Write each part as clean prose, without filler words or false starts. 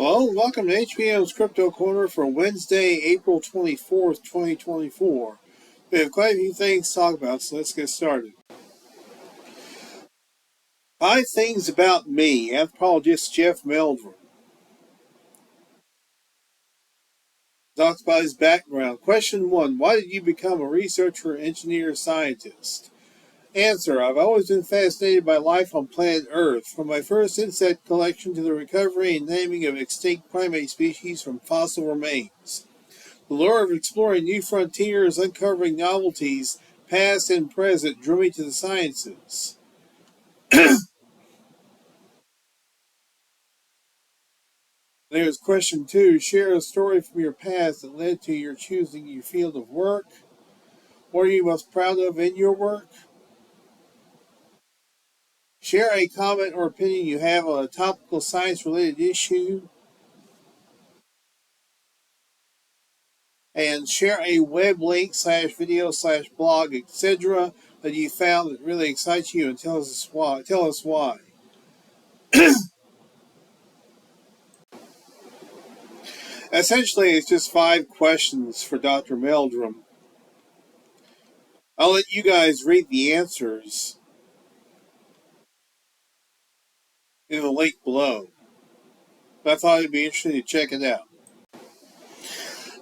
Hello, welcome to HBM's Crypto-Corner for Wednesday, April 24th, 2024. We have quite a few things to talk about, so let's get started. 5 things about me, anthropologist Jeff Meldrum. Talks about his background. Question 1. Why did you become a researcher, engineer, scientist? Answer. I've always been fascinated by life on planet Earth, from my first insect collection to the recovery and naming of extinct primate species from fossil remains. The lure of exploring new frontiers, uncovering novelties, past and present, drew me to the sciences. There's question 2. Share a story from your past that led to your choosing your field of work. What are you most proud of in your work? Share a comment or opinion you have on a topical science-related issue. And share a web link /video/blog, etc. that you found that really excites you and tell us why. Essentially, it's just 5 questions for Dr. Meldrum. I'll let you guys read the answers in the link below. But I thought it'd be interesting to check it out.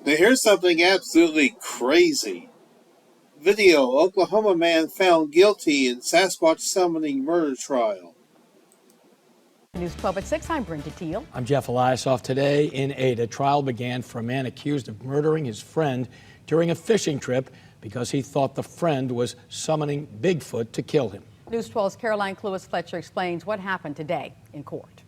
Now here's something absolutely crazy. Video: Oklahoma man found guilty in Sasquatch summoning murder trial. News 12 at 6, I'm Brenda Teal. I'm Jeff Eliasoff. Today in Ada, trial began for a man accused of murdering his friend during a fishing trip because he thought the friend was summoning Bigfoot to kill him. News 12's Caroline Cluis-Fletcher explains what happened today in court.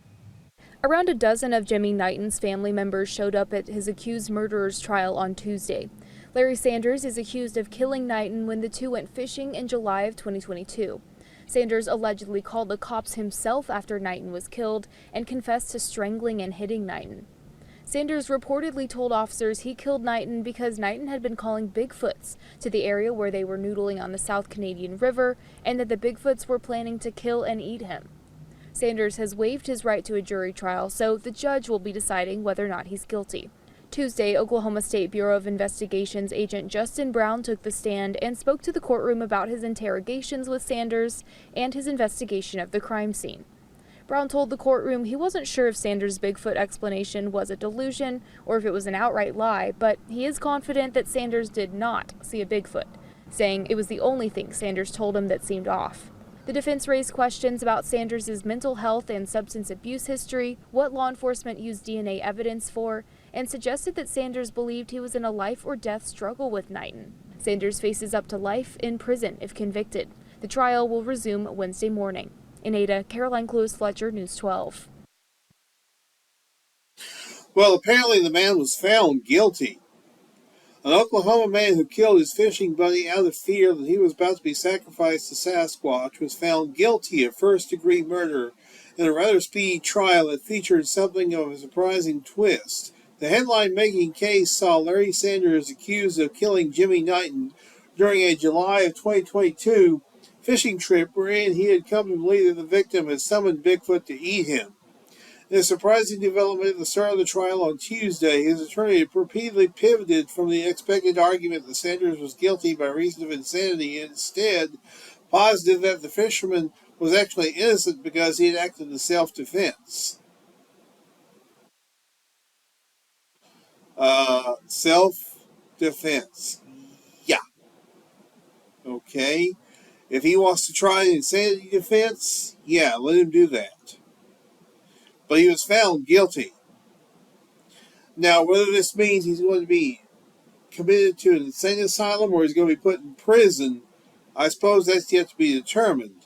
Around a dozen of Jimmy Knighton's family members showed up at his accused murderer's trial on Tuesday. Larry Sanders is accused of killing Knighton when the two went fishing in July of 2022. Sanders allegedly called the cops himself after Knighton was killed and confessed to strangling and hitting Knighton. Sanders reportedly told officers he killed Knighton because Knighton had been calling Bigfoots to the area where they were noodling on the South Canadian River and that the Bigfoots were planning to kill and eat him. Sanders has waived his right to a jury trial, so the judge will be deciding whether or not he's guilty. Tuesday, Oklahoma State Bureau of Investigation's agent Justin Brown took the stand and spoke to the courtroom about his interrogations with Sanders and his investigation of the crime scene. Brown told the courtroom he wasn't sure if Sanders' Bigfoot explanation was a delusion or if it was an outright lie, but he is confident that Sanders did not see a Bigfoot, saying it was the only thing Sanders told him that seemed off. The defense raised questions about Sanders' mental health and substance abuse history, what law enforcement used DNA evidence for, and suggested that Sanders believed he was in a life-or-death struggle with Knighton. Sanders faces up to life in prison if convicted. The trial will resume Wednesday morning. In Ada, Caroline Cluis-Fletcher, News 12. Well, apparently the man was found guilty. An Oklahoma man who killed his fishing buddy out of fear that he was about to be sacrificed to Sasquatch was found guilty of first-degree murder in a rather speedy trial that featured something of a surprising twist. The headline-making case saw Larry Sanders accused of killing Jimmy Knighton during a July of 2022 fishing trip wherein he had come to believe that the victim had summoned Bigfoot to eat him. In a surprising development at the start of the trial on Tuesday, his attorney repeatedly pivoted from the expected argument that Sanders was guilty by reason of insanity and instead posited that the fisherman was actually innocent because he had acted in self-defense. Self-defense. Yeah. Okay. If he wants to try an insanity defense, yeah, let him do that. But he was found guilty. Now, whether this means he's going to be committed to an insane asylum or he's going to be put in prison, I suppose that's yet to be determined.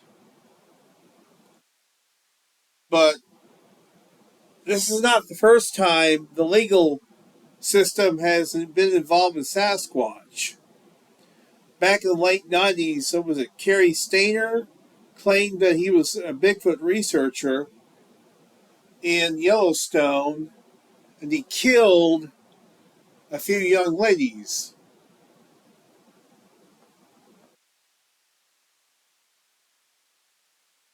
But this is not the first time the legal system has been involved with Sasquatch. Back in the late 90s, so was it Kerry Stainer claimed that he was a Bigfoot researcher in Yellowstone, and he killed a few young ladies.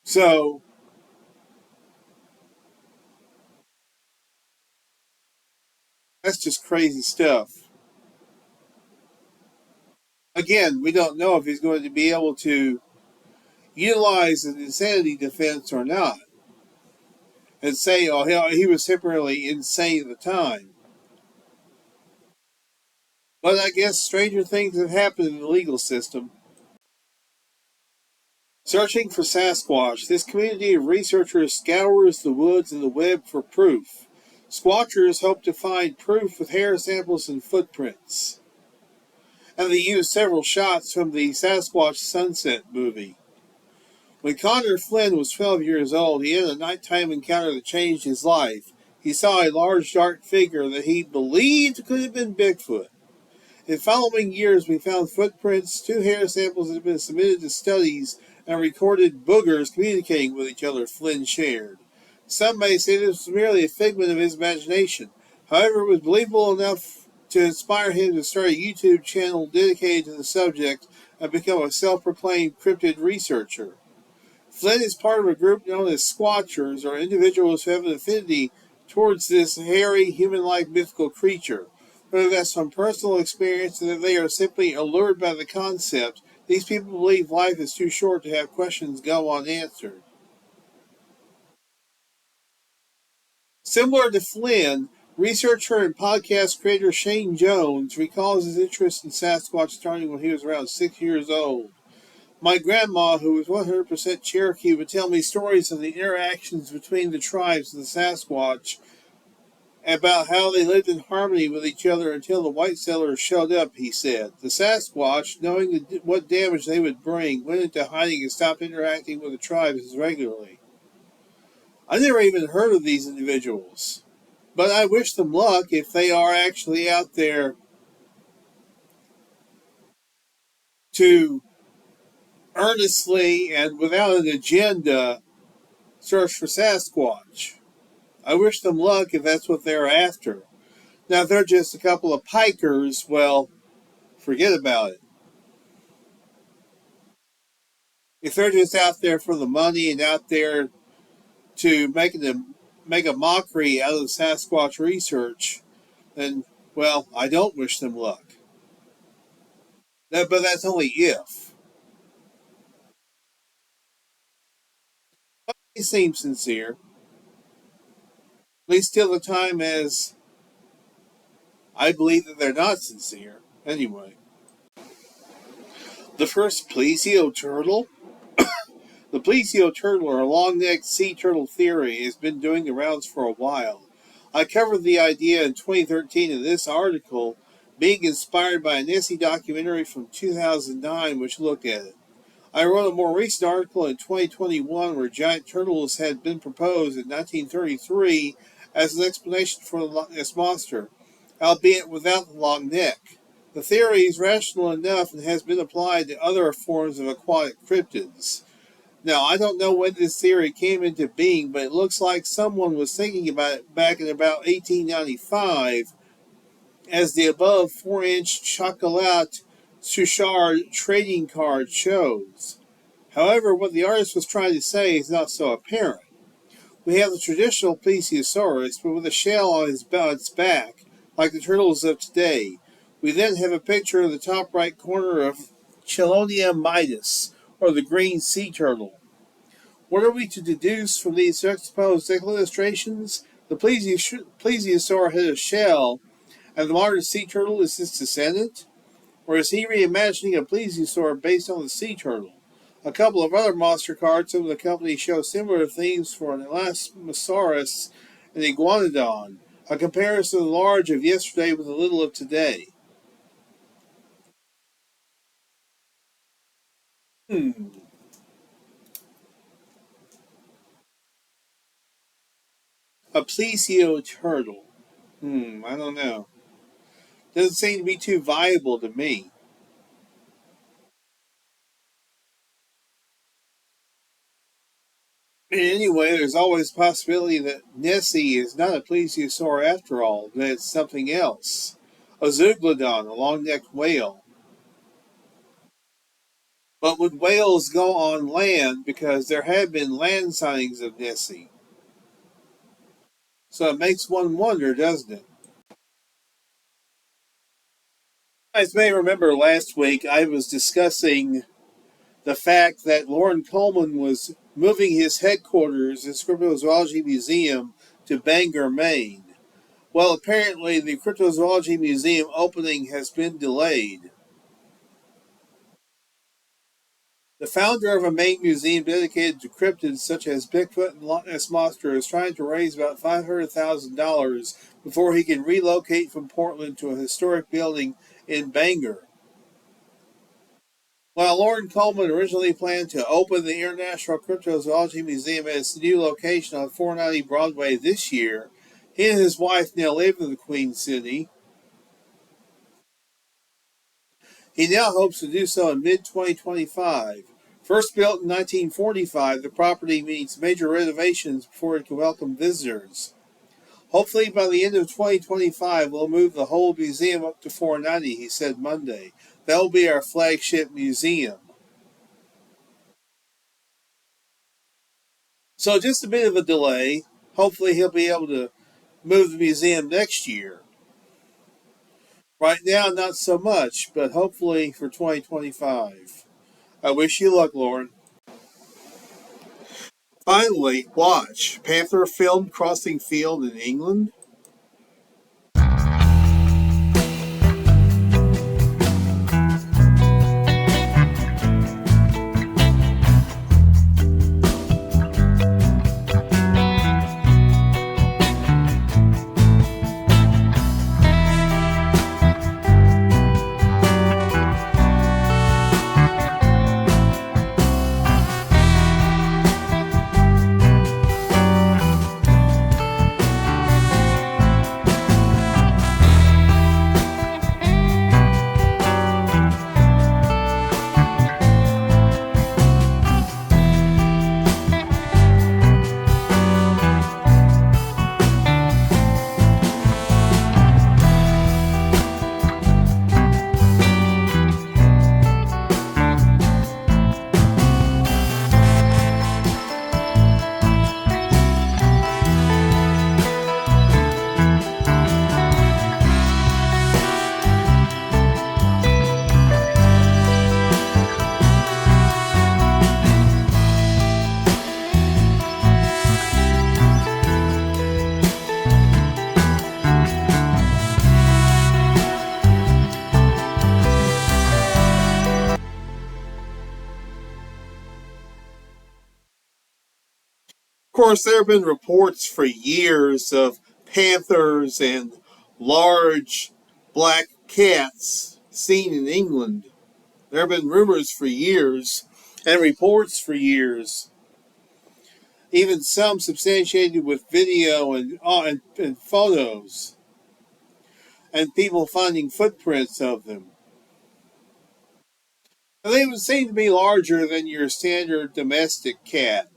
So That's just crazy stuff. Again, we don't know if he's going to be able to utilize an insanity defense or not and say, oh, he was temporarily insane at the time. But I guess stranger things have happened in the legal system. Searching for Sasquatch, this community of researchers scours the woods and the web for proof. Squatchers hope to find proof with hair samples and footprints. And they use several shots from the Sasquatch Sunset movie. When Connor Flynn was 12 years old, he had a nighttime encounter that changed his life. He saw a large dark figure that he believed could have been Bigfoot. In following years, we found footprints, 2 hair samples that had been submitted to studies, and recorded boogers communicating with each other, Flynn shared. Some may say this was merely a figment of his imagination. However, it was believable enough to inspire him to start a YouTube channel dedicated to the subject and become a self-proclaimed cryptid researcher. Flynn is part of a group known as Squatchers, or individuals who have an affinity towards this hairy, human-like mythical creature. Whether that's from personal experience or that they are simply allured by the concept, these people believe life is too short to have questions go unanswered. Similar to Flynn, researcher and podcast creator Shane Jones recalls his interest in Sasquatch starting when he was around 6 years old. My grandma, who was 100% Cherokee, would tell me stories of the interactions between the tribes of the Sasquatch, about how they lived in harmony with each other until the white settlers showed up, he said. The Sasquatch, knowing what damage they would bring, went into hiding and stopped interacting with the tribes regularly. I never even heard of these individuals, but I wish them luck if they are actually out there to earnestly and without an agenda search for Sasquatch. I wish them luck if that's what they're after. Now, if they're just a couple of pikers, well, forget about it. If they're just out there for the money and out there to make a mockery out of Sasquatch research, then, well, I don't wish them luck. But that's only if. They seem sincere, at least till the time as I believe that they're not sincere. Anyway. The first plesio turtle? The plesio turtle, or long-necked sea turtle theory, has been doing the rounds for a while. I covered the idea in 2013 in this article, being inspired by a Nessie documentary from 2009 which looked at it. I wrote a more recent article in 2021 where giant turtles had been proposed in 1933 as an explanation for this monster, albeit without the long neck. The theory is rational enough and has been applied to other forms of aquatic cryptids. Now, I don't know when this theory came into being, but it looks like someone was thinking about it back in about 1895, as the above 4-inch chocolat Suchard trading card shows. However, what the artist was trying to say is not so apparent. We have the traditional plesiosaurus, but with a shell on its back, like the turtles of today. We then have a picture in the top right corner of Chelonia mitis, or the green sea turtle. What are we to deduce from these juxtaposed illustrations? The plesiosaur had a shell, and the modern sea turtle is its descendant? Or is he reimagining a plesiosaur based on the sea turtle? A couple of other monster cards from the company show similar themes for an Elasmosaurus and Iguanodon, a comparison of the large of yesterday with the little of today. A plesio turtle. I don't know. Doesn't seem to be too viable to me. And anyway, there's always a possibility that Nessie is not a plesiosaur after all, that it's something else. A zeuglodon, a long-necked whale. But would whales go on land? Because there have been land sightings of Nessie. So it makes one wonder, doesn't it? guys may remember last week I was discussing the fact that Loren Coleman was moving his headquarters, his Cryptozoology Museum, to Bangor, Maine. Well, apparently the Cryptozoology Museum opening has been delayed. The founder of a Maine museum dedicated to cryptids such as Bigfoot and Loch Ness Monster is trying to raise about $500,000 before he can relocate from Portland to a historic building in Bangor. While Loren Coleman originally planned to open the International Cryptozoology Museum at its new location on 490 Broadway this year, he and his wife now live in the Queen City. He now hopes to do so in mid-2025. First built in 1945, the property needs major renovations before it can welcome visitors. Hopefully by the end of 2025, we'll move the whole museum up to 490, he said Monday. That will be our flagship museum. So just a bit of a delay. Hopefully he'll be able to move the museum next year. Right now, not so much, but hopefully for 2025. I wish you luck, Lauren. Finally, watch. Panther filmed crossing field in England. Of course, there have been reports for years of panthers and large black cats seen in England. There have been rumors for years and reports for years, even some substantiated with video and photos, and people finding footprints of them. And they would seem to be larger than your standard domestic cat.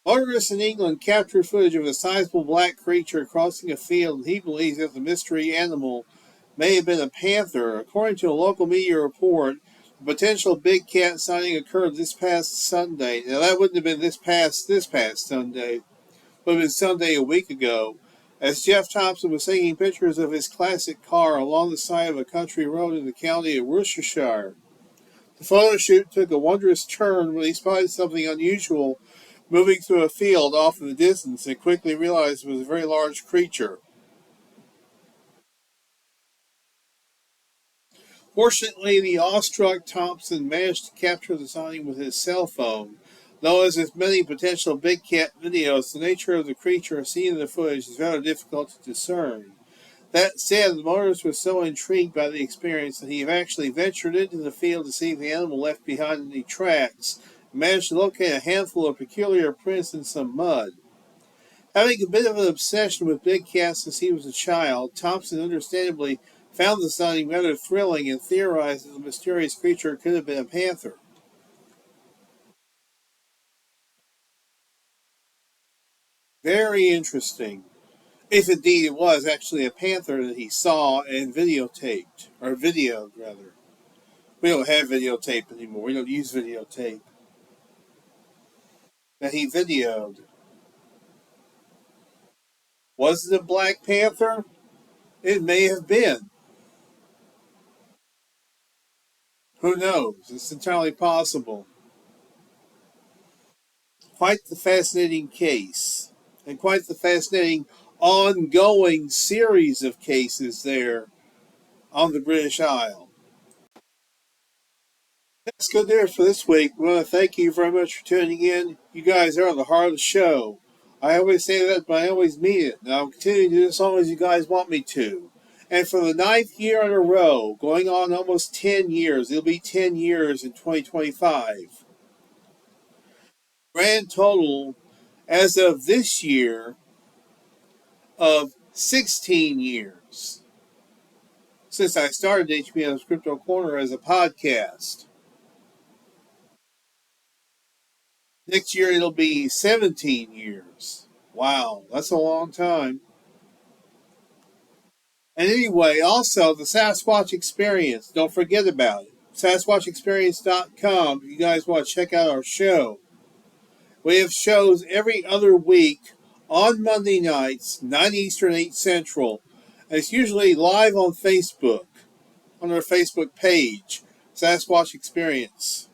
Motorists in England captured footage of a sizable black creature crossing a field, and he believes that the mystery animal may have been a panther. According to a local media report, a potential big cat sighting occurred this past Sunday. Now, that wouldn't have been this past Sunday, but it was Sunday a week ago, as Jeff Thompson was taking pictures of his classic car along the side of a country road in the county of Worcestershire. The photo shoot took a wondrous turn when he spotted something unusual moving through a field off in the distance and quickly realized it was a very large creature. Fortunately, the awestruck Thompson managed to capture the sighting with his cell phone. Though, as with many potential big cat videos, the nature of the creature seen in the footage is rather difficult to discern. That said, the motorist was so intrigued by the experience that he actually ventured into the field to see if the animal left behind any tracks, and managed to locate a handful of peculiar prints in some mud. Having a bit of an obsession with big cats since he was a child, Thompson understandably found the sighting rather thrilling and theorized that the mysterious creature could have been a panther. Very interesting. If indeed it was actually a panther that he saw and videotaped, or videoed rather. We don't have videotape anymore. We don't use videotape. That he videoed. Was it a black panther? It may have been. Who knows? It's entirely possible. Quite the fascinating case, and quite the fascinating ongoing series of cases there on the British Isle. That's good there for this week. I want to thank you very much for tuning in. You guys are the heart of the show. I always say that, but I always mean it. And I'll continue to do this as long as you guys want me to. And for the 9th year in a row, going on almost 10 years, it'll be 10 years in 2025. Grand total, as of this year, of 16 years since I started HBM's Crypto-Corner as a podcast. Next year it'll be 17 years. Wow, that's a long time. And anyway, also the Sasquatch Experience. Don't forget about it. SasquatchExperience.com if you guys want to check out our show. We have shows every other week on Monday nights, 9 Eastern, 8 Central. And it's usually live on Facebook, on our Facebook page, Sasquatch Experience.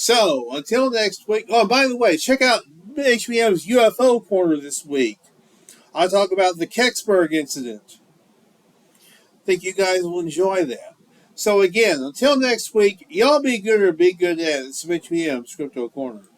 So, until next week. Oh, by the way, check out HBM's UFO Corner this week. I talk about the Kecksburg incident. Think you guys will enjoy that. So again, until next week, y'all be good or be good at it. It's HBM's Crypto Corner.